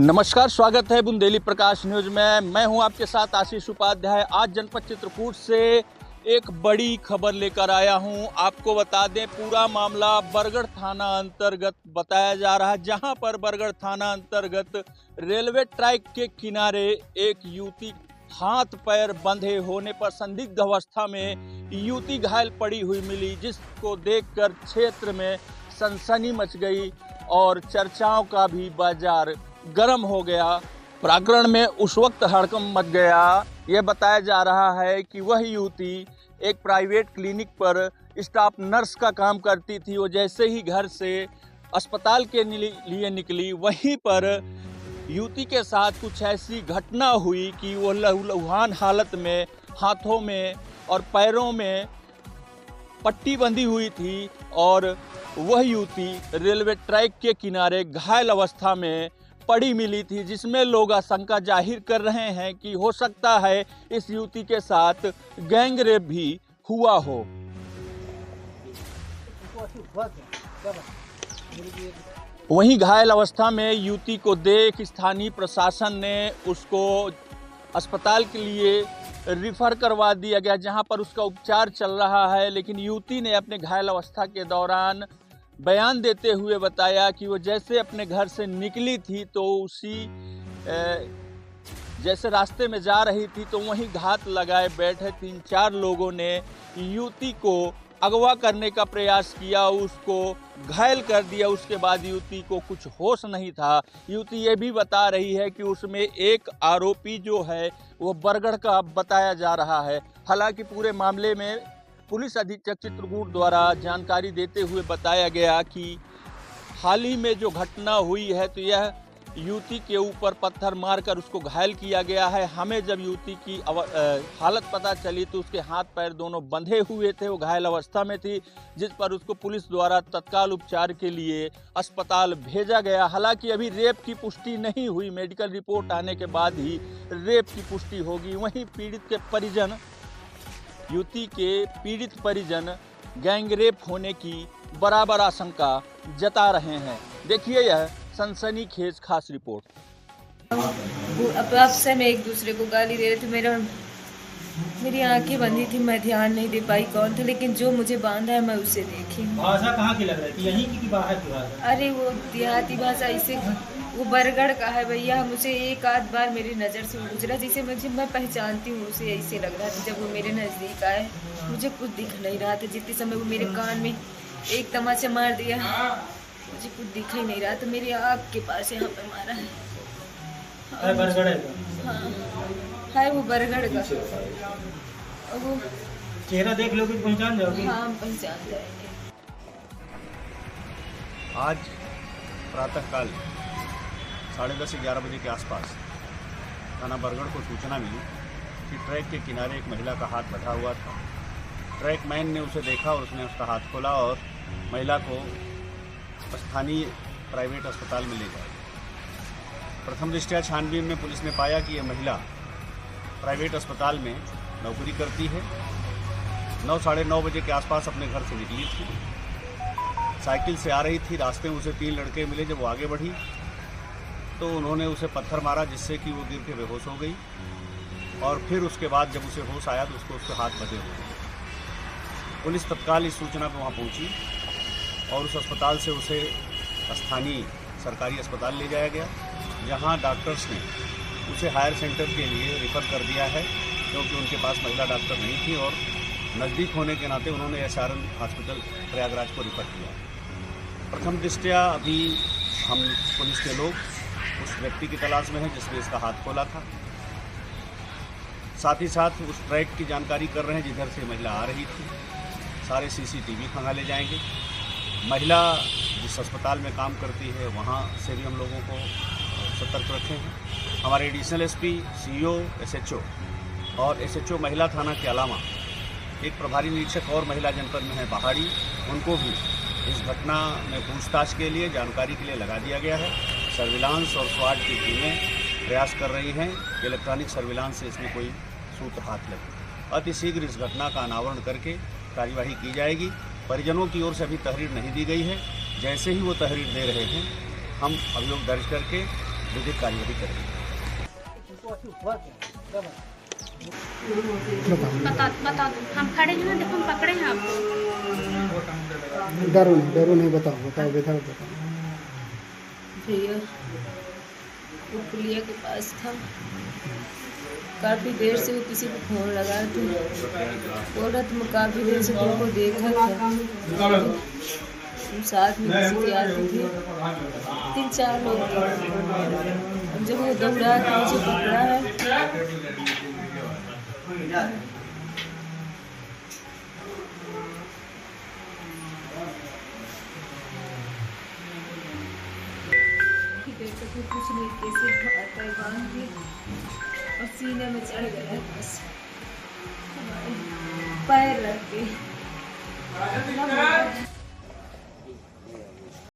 नमस्कार, स्वागत है बुंदेली प्रकाश न्यूज में। मैं हूं आपके साथ आशीष उपाध्याय। आज जनपद चित्रकूट से एक बड़ी खबर लेकर आया हूं। आपको बता दें, पूरा मामला बरगढ़ थाना अंतर्गत बताया जा रहा है, जहां पर बरगढ़ थाना अंतर्गत रेलवे ट्रैक के किनारे एक युवती हाथ पैर बंधे होने पर संदिग्ध अवस्था में युवती घायल पड़ी हुई मिली, जिसको देखकर क्षेत्र में सनसनी मच गई और चर्चाओं का भी बाजार गर्म हो गया। प्रांगण में उस वक्त हड़कंप मच गया। यह बताया जा रहा है कि वह युवती एक प्राइवेट क्लिनिक पर स्टाफ नर्स का काम करती थी। वो जैसे ही घर से अस्पताल के लिए निकली, वहीं पर युवती के साथ कुछ ऐसी घटना हुई कि वो लहूलुहान हालत में हाथों में और पैरों में पट्टी बंधी हुई थी और वह युवती रेलवे ट्रैक के किनारे घायल अवस्था में पड़ी मिली थी, जिसमें लोग आशंका जाहिर कर रहे हैं कि हो सकता है इस युवती के साथ गैंग रेप भी हुआ हो। वहीं घायल अवस्था में युवती को देख स्थानीय प्रशासन ने उसको अस्पताल के लिए रिफर करवा दिया गया, जहां पर उसका उपचार चल रहा है। लेकिन युवती ने अपने घायल अवस्था के दौरान बयान देते हुए बताया कि वो जैसे अपने घर से निकली थी तो उसी जैसे रास्ते में जा रही थी तो वहीं घात लगाए बैठे 3-4 लोगों ने युवती को अगवा करने का प्रयास किया, उसको घायल कर दिया। उसके बाद युवती को कुछ होश नहीं था। युवती ये भी बता रही है कि उसमें एक आरोपी जो है वो बरगढ़ का बताया जा रहा है। हालांकि पूरे मामले में पुलिस अधीक्षक चित्रकूट द्वारा जानकारी देते हुए बताया गया कि हाल ही में जो घटना हुई है तो यह युवती के ऊपर पत्थर मारकर उसको घायल किया गया है। हमें जब युवती की हालत पता चली तो उसके हाथ पैर दोनों बंधे हुए थे, वो घायल अवस्था में थी, जिस पर उसको पुलिस द्वारा तत्काल उपचार के लिए अस्पताल भेजा गया। हालांकि अभी रेप की पुष्टि नहीं हुई, मेडिकल रिपोर्ट आने के बाद ही रेप की पुष्टि होगी। वहीं युवती के पीड़ित परिजन गैंगरेप होने की बराबर आशंका जता रहे हैं। देखिए यह सनसनीखेज खास रिपोर्ट। अब आपसे में एक दूसरे को गाली दे रहे थे। मेरी आंखें बंदी थी, मैं ध्यान नहीं दे पाई कौन था, लेकिन जो मुझे बांधा है मैं उसे देखी। भाषा कहाँ की लग रही थी? यहीं की बाहर की भाषा? अरे वो देहाती भाषा, इसे वो बरगढ़ का है भैया। मुझे एक आध बार मेरी नज़र से गुजरा, जिसे मैं पहचानती हूँ, उसे ऐसे लग रहा था। जब वो मेरे नज़दीक आए मुझे कुछ दिख नहीं रहा था। जितने समय वो मेरे कान में एक तमाचा मार दिया, मुझे कुछ दिख ही नहीं रहा था। मेरी आँख के पास यहाँ पे मारा है। हाँ है वो बरगढ़ का। वो चेहरा देख लोगे तो पहचान जाओगे? हाँ, पहचान जाएंगे। आज प्रातःकाल 10:30-11 बजे के आसपास थाना बरगढ़ को सूचना मिली कि ट्रैक के किनारे एक महिला का हाथ बंधा हुआ था। ट्रैक मैन ने उसे देखा और उसने उसका हाथ खोला और महिला को स्थानीय प्राइवेट अस्पताल में ले गया। प्रथम दृष्टया छानबीन में पुलिस ने पाया कि यह महिला प्राइवेट अस्पताल में नौकरी करती है। 9-9:30 बजे के आसपास अपने घर से निकली थी, साइकिल से आ रही थी। रास्ते में उसे 3 लड़के मिले। जब वो आगे बढ़ी तो उन्होंने उसे पत्थर मारा, जिससे कि वो गिर के बेहोश हो गई। और फिर उसके बाद जब उसे होश आया तो उसके हाथ बंधे हुए थे। पुलिस तत्काल इस सूचना पर वहाँ पहुँची और उस अस्पताल से उसे स्थानीय सरकारी अस्पताल ले जाया गया, जहाँ डॉक्टर्स ने उसे हायर सेंटर के लिए रेफ़र कर दिया है, क्योंकि उनके पास महिला डॉक्टर नहीं थी और नज़दीक होने के नाते उन्होंने SRN हॉस्पिटल प्रयागराज को रेफ़र किया। प्रथम दृष्टया अभी हम पुलिस के लोग उस व्यक्ति की तलाश में हैं जिसने इसका हाथ खोला था। साथ ही साथ उस ट्रैक की जानकारी कर रहे हैं जिधर से महिला आ रही थी। सारे CCTV खंगाले जाएंगे। महिला जिस अस्पताल में काम करती है वहाँ से भी हम लोगों को सतर्क रखे हैं। हमारे एडिशनल SP, CO, SHO और SHO महिला थाना के अलावा एक प्रभारी निरीक्षक और महिला जनपद में है पहाड़ी, उनको भी इस घटना में पूछताछ के लिए, जानकारी के लिए लगा दिया गया है। सर्विलांस और स्वाट की टीमें प्रयास कर रही हैं कि इलेक्ट्रॉनिक सर्विलांस से इसमें कोई सूत्र हाथ लगे। अतिशीघ्र इस घटना का अनावरण करके कार्यवाही की जाएगी। परिजनों की ओर से अभी तहरीर नहीं दी गई है। जैसे ही वो तहरीर दे रहे हैं हम अभियोग दर्ज करके विधिक कार्यवाही करेंगे। बता दो, हम खड़े हैं ना, देखो हम पकड़े हैं आपको। डरो नहीं, बताओ बताओ। भैया वो पुलिया के पास था, काफ़ी देर से वो किसी को फोन लगा थी, बोल रहा तुम काफ़ी देर से तुमको देखा था, तुम साथ में किसी के आती थी, 3-4 लोग थे। जब वो दौड़ा था मुझे पकड़ा है। कुछ नहीं, कैसे आता है बांध के और सीने में चढ़ गया है, बस पैर रख के।